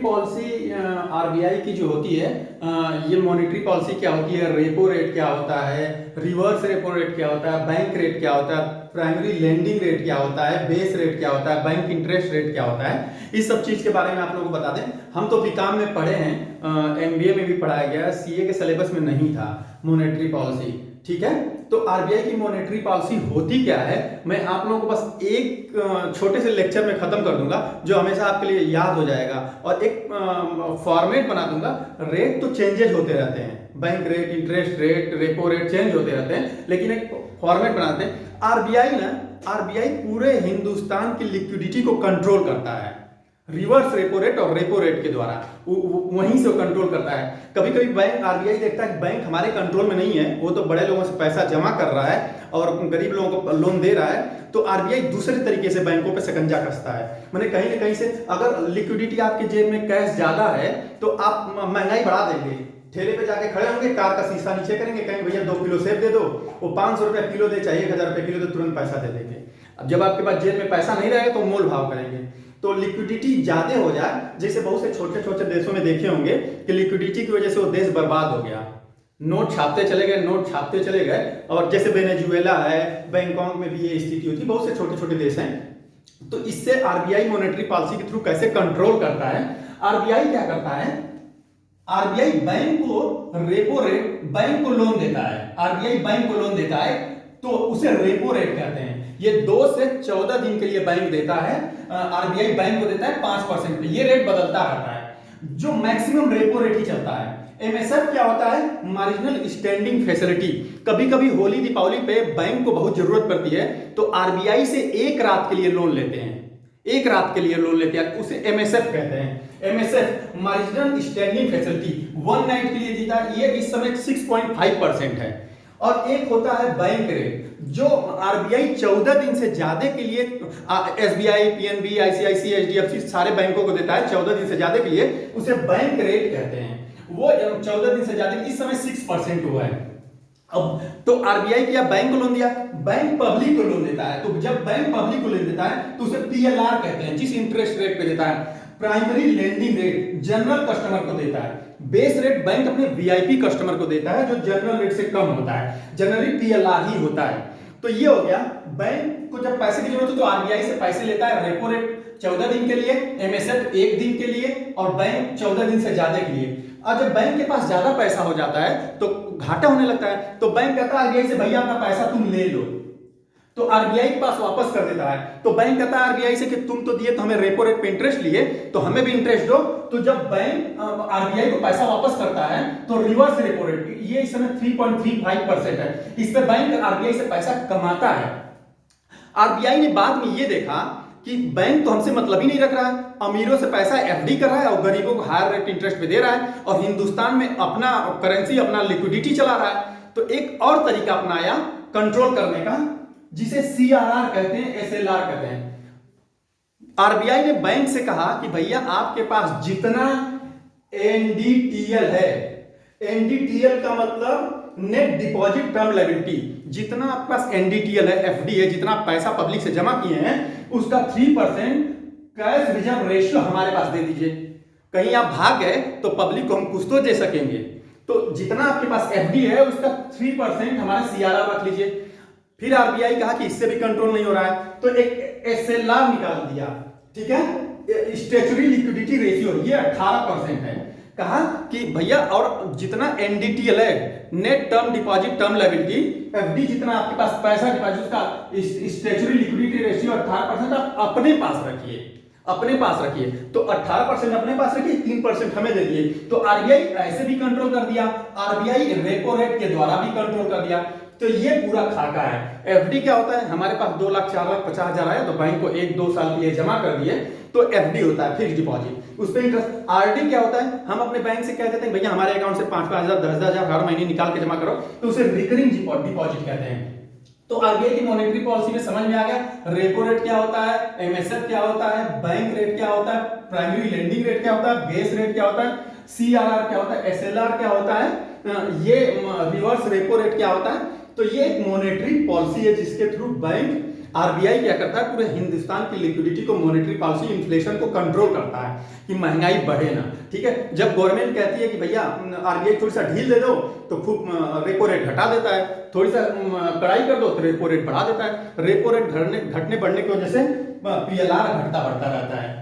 Policy RBI की जो होती है, ये मॉनेटरी पॉलिसी क्या होती है, रेपो रेट क्या होता है, रिवर्स रेपो रेट क्या होता है, बैंक रेट क्या होता है, प्राइमरी लेंडिंग रेट क्या होता है, बेस रेट क्या होता है, बैंक इंटरेस्ट रेट क्या होता है, इस सब चीज के बारे में आप लोगों को बता दें। हम तो बीकॉम में पढ़े हैं, एमबीए में भी पढ़ाया गया, सीए के सिलेबस में नहीं था मॉनेटरी पॉलिसी। ठीक है, तो आरबीआई की मॉनेटरी पॉलिसी होती क्या है, मैं आप लोगों को बस एक छोटे से लेक्चर में खत्म कर दूंगा जो हमेशा आपके लिए याद हो जाएगा, और एक फॉर्मेट बना दूंगा। रेट तो चेंजेस होते रहते हैं, bank rate, interest rate, repo rate change होते रहते हैं, लेकिन एक फॉर्मेट बनाते हैं। आरबीआई पूरे हिंदुस्तान की लिक्विडिटी को कंट्रोल करता है रिवर्स रेपो रेट और रेपो रेट के द्वारा, वहीं से वो कंट्रोल करता है। कभी कभी बैंक आरबीआई देखता है कि बैंक हमारे कंट्रोल में नहीं है, वो तो बड़े लोगों से पैसा जमा कर रहा है और गरीब लोगों को लोन दे रहा है, तो आरबीआई दूसरे तरीके से बैंकों पे शिकंजा कसता है। मैंने कहीं ना कहीं से अगर लिक्विडिटी आपके जेब में कैश ज्यादा है तो आप महंगाई बढ़ा देंगे, ठेले पे जाके खड़े होंगे, कार का शीशा नीचे करेंगे, कहेंगे भैया 2 किलो सेब दे दो, वो 500 रुपया किलो दे, चाहिए 1000 रुपये किलो, तो तुरंत पैसा दे देंगे। अब जब आपके पास जेब में पैसा नहीं रहेगा तो मोल भाव करेंगे, तो लिक्विडिटी ज्यादा हो जाए, जैसे बहुत से छोटे छोटे देशों में देखे होंगे कि लिक्विडिटी की वजह से वो देश बर्बाद हो गया, नोट छापते चले गए, नोट छापते चले गए, और जैसे वेनेजुएला है, बैंकॉक में भी ये स्थिति होती है, बहुत से छोटे छोटे देश हैं। तो इससे आरबीआई मॉनेटरी पॉलिसी के थ्रू कैसे कंट्रोल करता है, आरबीआई क्या करता है, आरबीआई बैंक को रेपो रेट, बैंक को लोन देता है, आरबीआई बैंक को लोन देता है तो उसे रेपो रेट कहते हैं। ये 2 से 14 दिन के लिए बैंक देता है, आरबीआई बैंक को देता है 5% पे, ये रेट बदलता रहता है, जो मैक्सिमम रेपो रेट ही चलता है। एमएसएफ क्या होता है, मार्जिनल स्टैंडिंग फैसिलिटी। कभी कभी होली दीपावली पे बैंक को बहुत जरूरत पड़ती है तो आरबीआई से एक रात के लिए लोन लेते हैं, एक रात के लिए लोन लेते हैं, उसे एमएसएफ कहते हैं। MSF marginal standing facility 1 night के लिए देता है, ये इस समय 6.5% है। और एक होता है बैंक रेट, जो आरबीआई 14 दिन से ज्यादा के लिए एसबीआई, पीएनबी, आईसीआईसी, एचडीएफसी सारे बैंकों को देता है 14 दिन से ज्यादा के लिए, उसे बैंक रेट कहते हैं। वो 14 दिन से ज्यादा, इस समय 6% हुआ है। अब तो आरबीआई क्या बैंक को लोन दिया, बैंक पब्लिक को लोन देता है, तो जब बैंक पब्लिक को लोन देता है तो उसे पीएलआर कहते हैं, जिस इंटरेस्ट रेट पे देता है। Primary lending rate general customer को देता है, बेस रेट बैंक अपने वीआईपी कस्टमर को देता है जो जनरल रेट से कम होता है, जनरली पीएलआर ही होता है। तो ये हो गया, बैंक को जब पैसे की जरूरत हो तो आरबीआई से पैसे लेता है, रेपो रेट 14 दिन के लिए, एमएसएफ 1 दिन के लिए, और बैंक 14 दिन से ज्यादा के लिए। और जब बैंक के पास ज्यादा पैसा हो जाता है तो घाटा होने लगता है, तो बैंक कहता है आरबीआई से भैया अपना पैसा तुम ले लो, तो आरबीआई के पास वापस कर देता है। तो बैंक कहता है आरबीआई से कि तुम तो दिए, तो हमें रेपो रेट पे इंटरेस्ट लिए, तो हमें भी इंटरेस्ट दो। तो जब बैंक आरबीआई को पैसा वापस करता है तो रिवर्स रेपो रेट, ये इस समय 3.35% है, इस पे बैंक आरबीआई से पैसा कमाता है। आरबीआई ने बाद में ये देखा कि बैंक तो हमसे मतलब ही नहीं रख रहा है, अमीरों से पैसा एफडी कर रहा है और गरीबों को हायर रेट इंटरेस्ट पे दे रहा है, और हिंदुस्तान में अपना करेंसी, अपना लिक्विडिटी चला रहा है। तो एक और तरीका अपनाया कंट्रोल करने का, जिसे सीआरआर कहते हैं, एसएलआर कहते हैं। आरबीआई ने बैंक से कहा कि भैया आपके पास जितना एनडीटीएल है, एनडीटीएल का मतलब नेट डिपॉजिट टर्म लायबिलिटी, जितना आपके पास एनडीटीएल है, एफडी है, जितना पैसा पब्लिक से जमा किए हैं, उसका 3% कैश रिजर्व रेशियो हमारे पास दे दीजिए। कहीं आप भाग गए तो पब्लिक को हम कुछ तो दे सकेंगे, तो जितना आपके पास एफडी है उसका 3% हमारा सीआरआर रख लीजिए। फिर आरबीआई कहा कि इससे भी कंट्रोल नहीं हो रहा है, तो एक एसएलआर निकाल दिया, ठीक है, स्टैट्यूटरी लिक्विडिटी रेशियो, ये 18% है। कहा कि भैया और जितना एनडीटीएल है, net term deposit term liability, FD, जितना आपके पास पैसा डिपॉजिट, उसका स्टैट्यूटरी लिक्विडिटी रेशियो 18% आप अपने पास रखिए, अपने पास रखिए। तो 18% अपने पास रखिए, 3% हमें दे दिए। तो आरबीआई ऐसे भी कंट्रोल कर दिया, आरबीआई रेपो रेट के द्वारा भी कंट्रोल कर दिया। तो ये पूरा खाका है। एफडी क्या होता है, हमारे पास 2 लाख 4 लाख 50,000 आया तो बैंक को 1-2 साल के लिए जमा कर दिए, तो एफडी होता है, फिक्स डिपॉजिट, उस पर इंटरेस्ट। आरडी क्या होता है, हम अपने बैंक से कह देते हैं भैया हमारे अकाउंट से 5,000 10,000 हर महीने निकाल के जमा करो, तो उसे रिकरिंग डिपॉजिट कहते हैं। तो आरबीआई की मॉनेटरी पॉलिसी में समझ में आ गया, रेपो रेट क्या होता है, एमएसएफ क्या होता है, बैंक रेट क्या होता है, प्राइमरी लेंडिंग रेट क्या होता है, बेस रेट क्या होता है, सीआरआर क्या होता है, एसएलआर क्या होता है, ये रिवर्स रेपो रेट क्या होता है। तो ये एक मॉनेटरी पॉलिसी है जिसके थ्रू बैंक आरबीआई क्या करता है, पूरे हिंदुस्तान की लिक्विडिटी को, मॉनेटरी पॉलिसी, इन्फ्लेशन को कंट्रोल करता है कि महंगाई बढ़े ना। ठीक है, जब गवर्नमेंट कहती है कि भैया आरबीआई थोड़ी सा ढील दे दो तो खूब रेपो रेट घटा देता है, थोड़ी सा कड़ाई कर दो तो रेपो रेट बढ़ा देता है। रेपो रेट घटने बढ़ने की वजह से पीएलआर घटता बढ़ता रहता है।